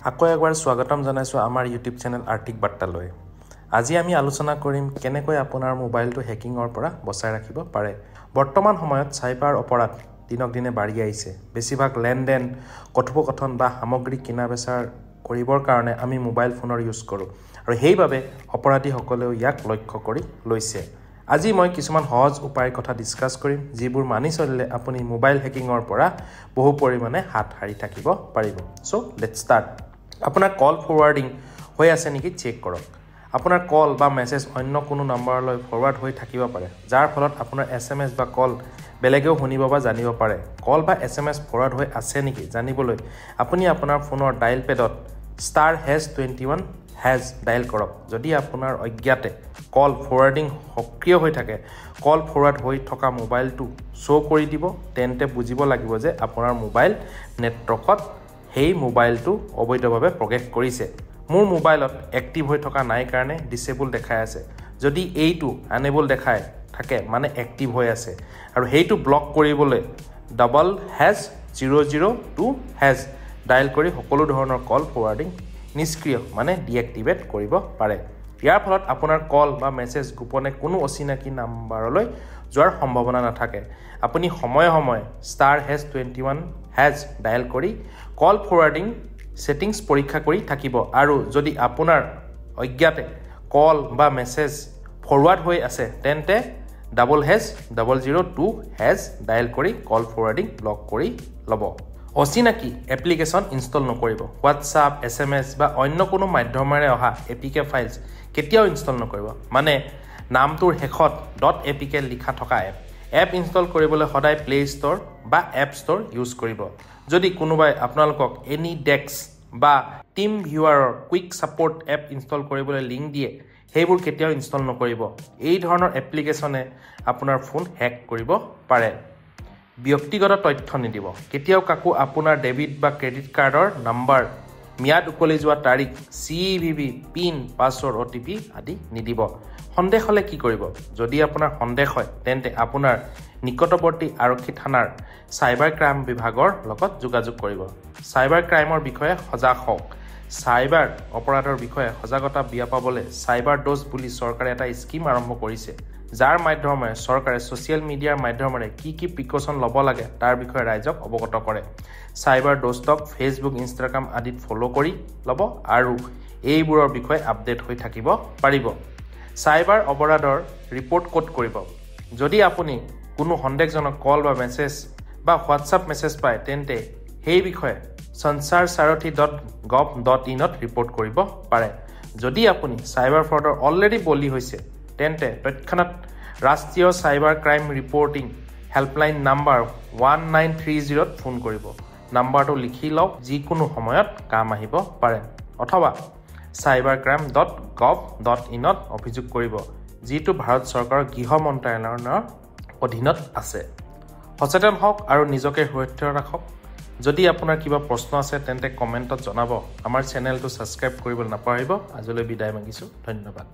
আকৌ একবাৰ স্বাগতম জনাইছো আমাৰ ইউটিউব চেনেল আৰ্থিক বাৰ্তালৈ। আজি আমি আলোচনা কৰিম কেনেকৈ আপোনাৰ মোবাইলটো হেকিংৰ পৰা বচাই ৰাখিব পাৰে। বৰ্তমান সময়ত সাইবাৰ অপৰাধ দিনক দিনে বাঢ়ি আহিছে। বেছিভাগ লেনদেন, কথোপকথন বা সামগ্ৰী কিনা বেচাৰ কৰিবৰ কাৰণে আমি মোবাইল ফোনৰ ইউজ কৰোঁ আৰু সেইবাবে অপৰাধীসকলেও ইয়াক লক্ষ্য কৰি লৈছে। আজি মই কিছুমান সহজ উপায়ৰ কথা ডিসকাস কৰিম যিবোৰ মানি চলিলে আপুনি মোবাইল হেকিংৰ পৰা বহু পৰিমাণে হাত সাৰি থাকিব পাৰিব। So let's start. আপোনাৰ কল ফৰৱাৰ্ডিং হৈ আছে নেকি চেক কৰক। আপোনাৰ কল বা মেছেজ অন্য কোনো নম্বৰলৈ ফৰৱাৰ্ড হৈ থাকিব পাৰে, যাৰ ফলত আপোনাৰ SMS বা কল বেলেগেও শুনিব বা জানিব পাৰে। কল বা SMS ফৰৱাৰ্ড হৈ আছে নেকি জানিবলৈ আপুনি আপোনাৰ ফোনৰ ডায়াল পেডত *21# ডায়াল কৰক। যদি আপোনাৰ অজ্ঞাতে কল ফৰৱাৰ্ডিং সক্ৰিয় হৈ থাকে, কল ফৰৱাৰ্ড হৈ থকা মোবাইলটো শ্ব' কৰি দিব, তেন্তে বুজিব লাগিব যে আপোনাৰ মোবাইল নেটৱৰ্কত সেই মোবাইলটো অবৈধভাৱে প্ৰৱেশ কৰিছে। মোৰ মোবাইলত এক্টিভ হৈ থকা নাই কাৰণে ডিসেবল দেখাই আছে। যদি এইটো আনেবল দেখাই থাকে মানে এক্টিভ হৈ আছে আৰু সেইটো ব্লক কৰিবলৈ *002# ডায়াল কৰি সকলো ধৰণৰ কল ফৰৱাৰ্ডিং নিষ্ক্ৰিয় মানে ডিএক্টিভেট কৰিব পাৰে। ইয়াৰ ফলত আপোনাৰ কল বা মেছেজ গোপনে কোনো অচিনাকি নম্বৰলৈ যোৱাৰ সম্ভাৱনা নাথাকে। আপুনি সময়ে সময়ে *21# ডায়াল কৰি কল ফৰৱাৰ্ডিং সেটিংস পৰীক্ষা কৰি থাকিব আৰু যদি আপোনাৰ অজ্ঞাতে কল বা মেছেজ ফৰৱাৰ্ড হৈ আছে তেন্তে *002# ডায়াল কৰি কল ফৰৱাৰ্ডিং ব্লক কৰি ল'ব। অচিনাকি এপ্লিকেশন ইনষ্টল নকৰিব। হোৱাটছআপ, SMS বা অন্য কোনো মাধ্যমেৰে অহা APK ফাইলছ কেতিয়াও ইনষ্টল নকৰিব। মানে নামটোৰ শেষত .apk লিখা থকা এপ ইনষ্টল কৰিবলৈ সদায় প্লে ষ্ট'ৰ বা এপ ষ্ট'ৰ ইউজ কৰিব। যদি কোনোবাই আপোনালোকক AnyDesk বা টিম ভিউৱাৰৰ কুইক সাপোৰ্ট এপ ইনষ্টল কৰিবলৈ লিংক দিয়ে, সেইবোৰ কেতিয়াও ইনষ্টল নকৰিব। এই ধৰণৰ এপ্লিকেশনে আপোনাৰ ফোন হেক কৰিব পাৰে। ব্যক্তিগত তথ্য নিদিব। কেতিয়াও কাকো আপোনাৰ ডেবিট বা ক্ৰেডিট কাৰ্ডৰ নম্বৰ, মিয়াদ উকলি যোৱা তাৰিখ, CVV, পিন, পাছৱৰ্ড, OTP আদি নিদিব। সন্দেহ হলে কি কৰিব? যদি আপোনাৰ সন্দেহ হয় তেন্তে আপোনাৰ নিকটৱৰ্তী আৰক্ষী থানাৰ সাইবাৰ ক্ৰাইম বিভাগৰ লগত যোগাযোগ কৰিব। সাইবাৰ ক্ৰাইমৰ বিষয়ে সজাগ হওক। সাইবাৰ অপৰাধৰ বিষয়ে সজাগতা বিয়পাবলৈ সাইবাৰ ডোজ বুলি চৰকাৰে এটা স্কিম আৰম্ভ কৰিছে, যাৰ মাধ্যমেৰে চৰকাৰে ছ'চিয়েল মিডিয়াৰ মাধ্যমেৰে কি প্ৰিকচন ল'ব লাগে তাৰ বিষয়ে ৰাইজক অৱগত কৰে। সাইবাৰ ডোজক ফেচবুক, ইনষ্টাগ্ৰাম আদিত ফ'ল' কৰি ল'ব আৰু এইবোৰৰ বিষয়ে আপডেট হৈ থাকিব পাৰিব। সাইবাৰ অপৰাধৰ ৰিপৰ্ট ক'ত কৰিব? যদি আপুনি কোনো সন্দেহজনক কল বা মেছেজ বা হোৱাটছআপ মেছেজ পায় তেন্তে সেই বিষয়ে sansarsarothi.gov.in ৰিপৰ্ট কৰিব পাৰে। যদি আপুনি সাইবাৰ ফ্ৰডৰ অলৰেডি বলি হৈছে তেন্তে তৎক্ষণাত ৰাষ্ট্ৰীয় cyber crime reporting helpline number 1930 phone কৰিব। নাম্বাৰটো লিখি লওক, যিকোনো সময়ত কাম আহিব পাৰে। অথবা cybercrime.gov.in অভিযোগ কৰিব, যিটো ভাৰত চৰকাৰৰ গৃহ মন্ত্ৰালয়ৰ অধীনত আছে। সচেতন হওক আৰু নিজকে সুৰক্ষিত ৰাখক। যদি আপোনাৰ কিবা প্ৰশ্ন আছে তেন্তে কমেণ্টত জনাব। আমাৰ চেনেলটো ছাবস্ক্ৰাইব কৰিবলৈ নাপাহৰিব। আজিলৈ বিদায় মাগিছোঁ। ধন্যবাদ।